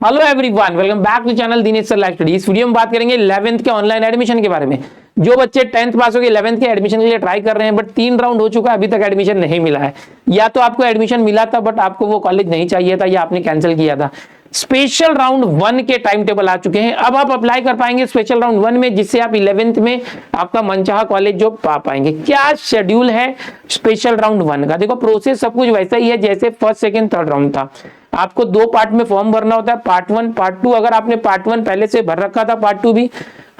Hello everyone, welcome back to channel Dinesh sir live study. इस वीडियो में बात करेंगे 11th के ऑनलाइन एडमिशन के बारे में। जो बच्चे 10th पास हो गए 11th के एडमिशन के लिए ट्राई कर रहे हैं बट 3 राउंड हो चुका है, अभी तक एडमिशन नहीं मिला है, या तो आपको एडमिशन मिला था बट आपको वो कॉलेज नहीं चाहिए था या आपने कैंसिल किया था। स्पेशल राउंड 1 के टाइम टेबल आ चुके हैं। अब आप अप्लाई कर पाएंगे स्पेशल राउंड 1 में, जिससे आप 11th में आपका मनचाहा कॉलेज जो पा पाएंगे। क्या शेड्यूल है स्पेशल राउंड 1 का? देखो प्रोसेस सब कुछ वैसा ही है जैसे फर्स्ट सेकंड थर्ड राउंड था। आपको 2 पार्ट में फॉर्म भरना होता है, पार्ट 1 पार्ट 2। अगर आपने पार्ट 1 पहले से भर रखा था, पार्ट 2 भी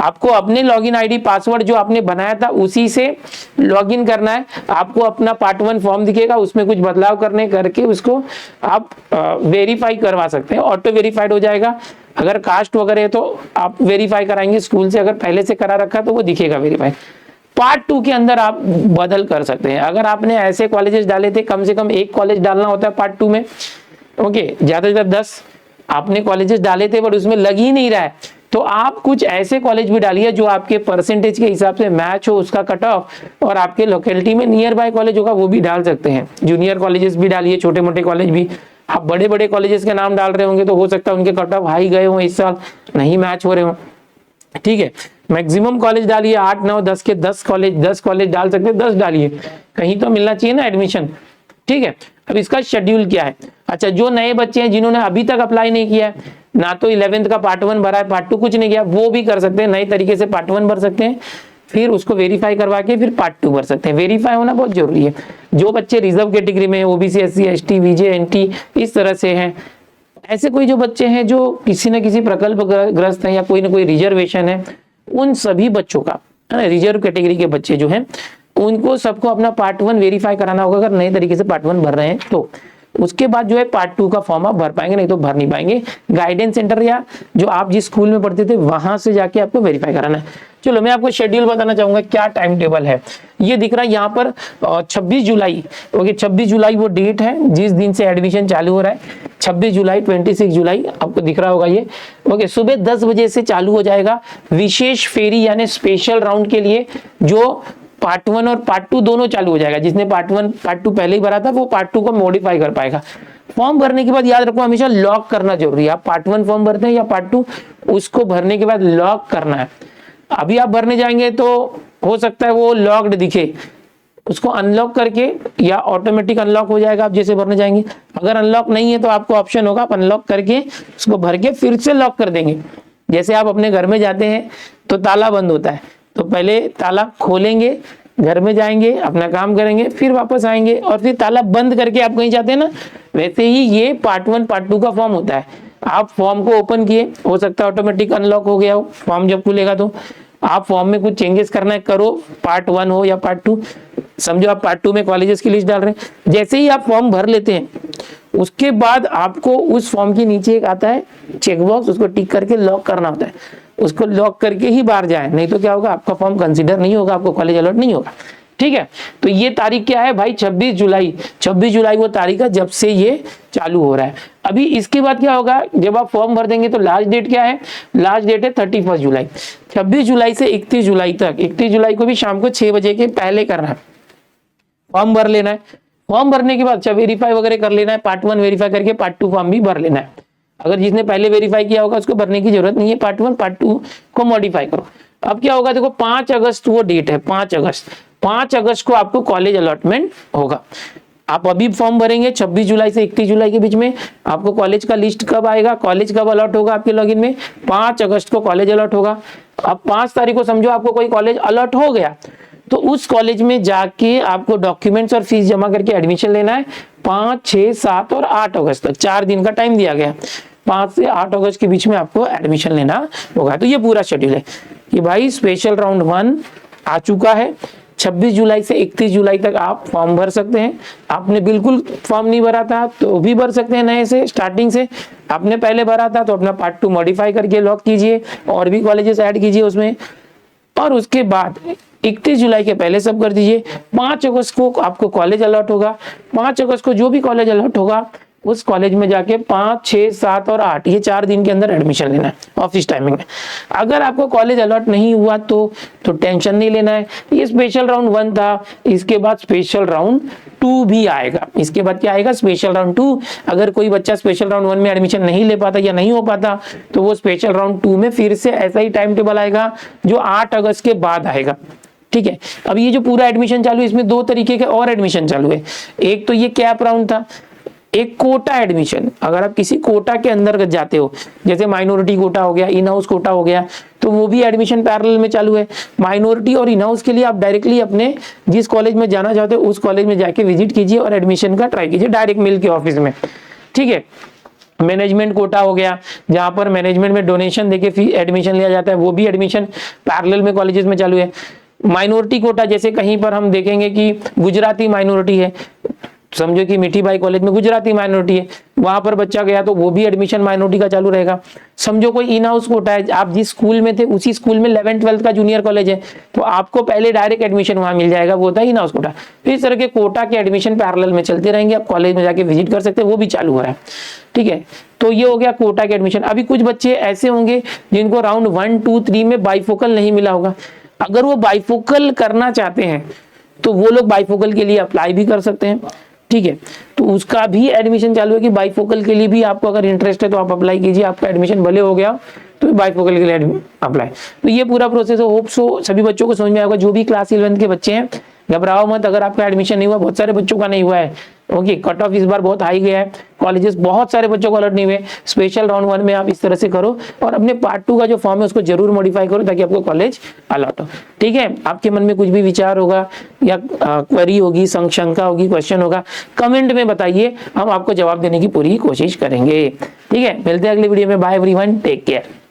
आपको अपने लॉगिन आईडी पासवर्ड जो आपने बनाया था उसी से लॉगिन करना है। आपको अपना पार्ट 1 फॉर्म दिखेगा, उसमें कुछ बदलाव करने करके उसको आप वेरीफाई करवा सकते हैं, ऑटो वेरीफाइड हो जाएगा। अगर कास्ट वगैरह है तो आप वेरीफाई कराएंगे स्कूल से, अगर पहले से करा रखा तो वो दिखेगा वेरीफाई। पार्ट 2 के अंदर आप बदल कर सकते हैं। अगर आपने ऐसे कॉलेजेस डाले थे, कम से कम 1 कॉलेज डालना होता है पार्ट 2 में, ओके, ज्यादा से ज्यादा 10 आपने कॉलेजेस डाले थे बट उसमें लग ही नहीं रहा है, तो आप कुछ ऐसे कॉलेज भी डालिए जो आपके परसेंटेज के हिसाब से मैच हो उसका कट ऑफ, और आपके लोकेलिटी में नियर बाय कॉलेज होगा वो भी डाल सकते हैं। जूनियर कॉलेजेस भी डालिए, छोटे मोटे कॉलेज भी। आप बड़े बड़े कॉलेजेस के नाम डाल रहे होंगे तो हो सकता है उनके कट ऑफ हाई गए हों, इस साल नहीं मैच हो रहे हो, ठीक है। मैक्सिमम कॉलेज डालिए, 8 9 10 के 10 कॉलेज डाल सकते हैं, 10 डालिए, कहीं तो मिलना चाहिए ना एडमिशन, ठीक है। अब इसका शेड्यूल क्या है? अच्छा, जो नए बच्चे हैं जिन्होंने अभी तक अप्लाई नहीं किया है, ना तो 11th का पार्ट 1 भरा है, पार्ट 2 कुछ नहीं किया, वो भी कर सकते हैं। नए तरीके से पार्ट 1 भर सकते हैं, फिर उसको वेरीफाई करवा के फिर पार्ट 2 भर सकते हैं। वेरीफाई होना बहुत जरूरी है। जो बच्चे रिजर्व कैटेगरी में, ओबीसी एससी एसटी वीजे एनटी इस तरह से हैं, ऐसे कोई जो बच्चे हैं जो किसी न किसी प्रकल्प ग्रस्त हैं या कोई ना कोई रिजर्वेशन है, उन सभी बच्चों का, रिजर्व कैटेगरी के बच्चे जो हैं उनको सबको अपना पार्ट 1 वेरीफाई कराना होगा। अगर नए तरीके से पार्ट 1 भर रहे हैं तो उसके बाद जो है पार्ट 2 का फॉर्म आप भर पाएंगे, नहीं तो भर नहीं पाएंगे। गाइडेंस सेंटर या जो आप जिस स्कूल में पढ़ते थे वहां से जाके आपको वेरीफाई कराना है। चलो मैं आपको शेड्यूल बताना चाहूंगा, क्या टाइम टेबल है। ये दिख रहा है यहाँ पर 26 जुलाई, ओके, 26 जुलाई वो डेट है जिस दिन से एडमिशन चालू हो रहा है। 26 जुलाई 26 जुलाई आपको दिख रहा होगा ये, ओके। सुबह 10 बजे से चालू हो जाएगा विशेष फेरी यानी स्पेशल राउंड के लिए, जो पार्ट 1 और पार्ट 2 दोनों चालू हो जाएगा। जिसने पार्ट 1 पार्ट 2 पहले ही भरा था वो पार्ट 2 को मॉडिफाई कर पाएगा। फॉर्म भरने के बाद याद रखो हमेशा लॉक करना जरूरी है। आप पार्ट 1 फॉर्म भरते हैं या पार्ट 2, उसको भरने के बाद लॉक करना है। अभी आप भरने जाएंगे तो हो सकता है वो लॉक्ड दिखे, उसको अनलॉक करके या ऑटोमेटिक अनलॉक हो जाएगा आप जैसे भरने जाएंगे। अगर अनलॉक नहीं है तो आपको ऑप्शन होगा, आप अनलॉक करके उसको भर के फिर से लॉक कर देंगे। जैसे आप अपने घर में जाते हैं तो ताला बंद होता है, तो पहले ताला खोलेंगे, घर में जाएंगे, अपना काम करेंगे, फिर वापस आएंगे और फिर ताला बंद करके आप कहीं जाते हैं ना, वैसे ही ये पार्ट 1 पार्ट 2 का फॉर्म होता है। आप फॉर्म को ओपन किए, हो सकता है ऑटोमेटिक अनलॉक हो गया हो, फॉर्म जब खुलेगा तो आप फॉर्म में कुछ चेंजेस करना है करो, पार्ट 1 हो या पार्ट 2। समझो आप पार्ट 2 में कॉलेजेस की लिस्ट डाल रहे हैं। जैसे ही आप फॉर्म भर लेते हैं उसके बाद आपको उस फॉर्म के नीचे एक आता है चेकबॉक्स, उसको टिक करके लॉक करना होता है। उसको लॉक करके ही बाहर जाए, नहीं तो क्या होगा, आपका फॉर्म कंसीडर नहीं होगा, आपको कॉलेज अलॉट नहीं होगा, ठीक है। तो ये तारीख क्या है भाई, 26 जुलाई। 26 जुलाई वो तारीख है जब से ये चालू हो रहा है। अभी इसके बाद क्या होगा, जब आप फॉर्म भर देंगे तो लास्ट डेट क्या है, लास्ट डेट है 31 जुलाई। 26 जुलाई से 31 जुलाई तक, 31 जुलाई को भी शाम को 6 बजे के पहले करना है, फॉर्म भर लेना है। फॉर्म भरने के बाद अच्छा वेरीफाई वगैरह कर लेना है, पार्ट 1 वेरीफाई करके पार्ट 2 फॉर्म भी भर लेना है। अगर जिसने पहले वेरीफाई किया होगा उसको भरने की जरूरत नहीं है, पार्ट 1 पार्ट 2 को मॉडिफाई करो। अब क्या होगा, देखो 5 अगस्त वो डेट है, 5 अगस्त को आपको कॉलेज अलॉटमेंट होगा। आप अभी फॉर्म भरेंगे 26 जुलाई से 31 जुलाई के बीच में, आपको कॉलेज का लिस्ट कब आएगा, कॉलेज कब अलॉट होगा आपके लॉगिन में, 5 अगस्त को कॉलेज अलॉट होगा। अब 5 तारीख को समझो आपको कोई कॉलेज अलॉट हो गया, तो उस कॉलेज में जाके आपको डॉक्यूमेंट्स और फीस जमा करके एडमिशन लेना है। 5 6 7 और 8 अगस्त तक 4 दिन का टाइम दिया गया। 5 से 8 अगस्त के बीच में आपको एडमिशन लेना होगा। तो ये पूरा शेड्यूल है कि भाई स्पेशल राउंड 1 आ चुका है। 26 जुलाई से 31 जुलाई तक आप फॉर्म भर सकते हैं। आपने बिल्कुल फॉर्म नहीं भरा था तो भी भर सकते हैं, नए से स्टार्टिंग से। आपने पहले भरा था तो अपना पार्ट 2 मॉडिफाई करके लॉक कीजिए और भी कॉलेजेस ऐड कीजिए उसमें, और उसके बाद 31 जुलाई के पहले सब कर दीजिए। 5 अगस्त को आपको कॉलेज अलॉट होगा। 5 अगस्त को जो भी कॉलेज अलॉट होगा उस कॉलेज में जाके 5, 6, 7 और 8 ये 4 दिन के अंदर एडमिशन लेना है ऑफिस टाइमिंग में। अगर आपको कॉलेज अलॉट नहीं हुआ तो टेंशन नहीं लेना है। ये स्पेशल राउंड 1 था, इसके बाद स्पेशल राउंड 2 भी आएगा। इसके बाद क्या आएगा? Special round 2। अगर कोई बच्चा स्पेशल राउंड 1 में एडमिशन नहीं ले पाता या नहीं हो पाता तो वो स्पेशल राउंड 2 में फिर से ऐसा ही टाइम टेबल आएगा जो 8 अगस्त के बाद आएगा। ठीक है, अब ये जो पूरा एडमिशन चालू है इसमें 2 तरीके के और एडमिशन चालू है। एक तो ये कैप राउंड था, एक कोटा एडमिशन। अगर आप किसी कोटा के अंतर्गत जाते हो, जैसे माइनॉरिटी कोटा हो गया, इन हाउस कोटा हो गया, तो वो भी एडमिशन पैरेलल में चालू है। माइनॉरिटी और इन हाउस के लिए आप डायरेक्टली अपने जिस कॉलेज में जाना चाहते हो उस कॉलेज में जाके विजिट कीजिए और एडमिशन का ट्राई कीजिए डायरेक्ट मिल के ऑफिस में। ठीक है, मैनेजमेंट कोटा हो गया, जहां पर मैनेजमेंट में डोनेशन देके फी एडमिशन लिया जाता है, वो भी एडमिशन पैरेलल में कॉलेजेस में चालू है। माइनॉरिटी कोटा, जैसे कहीं पर हम देखेंगे कि गुजराती माइनॉरिटी है, समझो कि मिठीबाई कॉलेज में गुजराती माइनॉरिटी है, वहां पर बच्चा गया तो वो भी एडमिशन माइनॉरिटी का चालू रहेगा। समझो कोई इन हाउस कोटा है, आप जिस स्कूल में थे उसी स्कूल में 11th 12th का जूनियर कॉलेज है तो आपको पहले डायरेक्ट एडमिशन वहां मिल जाएगा, वो होता है इन हाउस कोटा। तो इस तरह के कोटा के एडमिशन पैरेलल में चलते रहेंगे, आप कॉलेज में जाके विजिट कर सकते हैं, वो भी चालू हो रहा है। ठीक है, तो ये हो गया कोटा के एडमिशन। अभी कुछ बच्चे ऐसे होंगे जिनको राउंड 1, 2, 3 में बाइफोकल नहीं मिला होगा। अगर वो बाइफोकल करना चाहते हैं तो वो लोग बाइफोकल के लिए अप्लाई भी कर सकते हैं। ठीक है, तो उसका भी एडमिशन चालू है कि बाइफोकल के लिए भी आपको अगर इंटरेस्ट है तो आप अप्लाई कीजिए, आपका एडमिशन भले हो गया तो बाइफोकल के लिए अप्लाई। तो ये पूरा प्रोसेस है। होप सो सभी बच्चों को समझ में आएगा। जो भी क्लास 11th के बच्चे हैं घबराओ मत, अगर आपका एडमिशन नहीं हुआ, बहुत सारे बच्चों का नहीं हुआ है, ओके, कट ऑफ इस बार बहुत हाई गया है, कॉलेजेस बहुत सारे बच्चों को अलर्ट नहीं हुए। स्पेशल राउंड 1 में आप इस तरह से करो और अपने पार्ट 2 का जो फॉर्म है उसको जरूर मॉडिफाई करो ताकि आपको कॉलेज अलॉट हो। ठीक है, आपके मन में कुछ भी विचार होगा या क्वेरी होगी, शंका होगी, क्वेश्चन होगा, कमेंट में बताइए, हम आपको जवाब देने की पूरी कोशिश करेंगे। ठीक है, मिलते हैं अगली वीडियो में। Bye everyone, take care.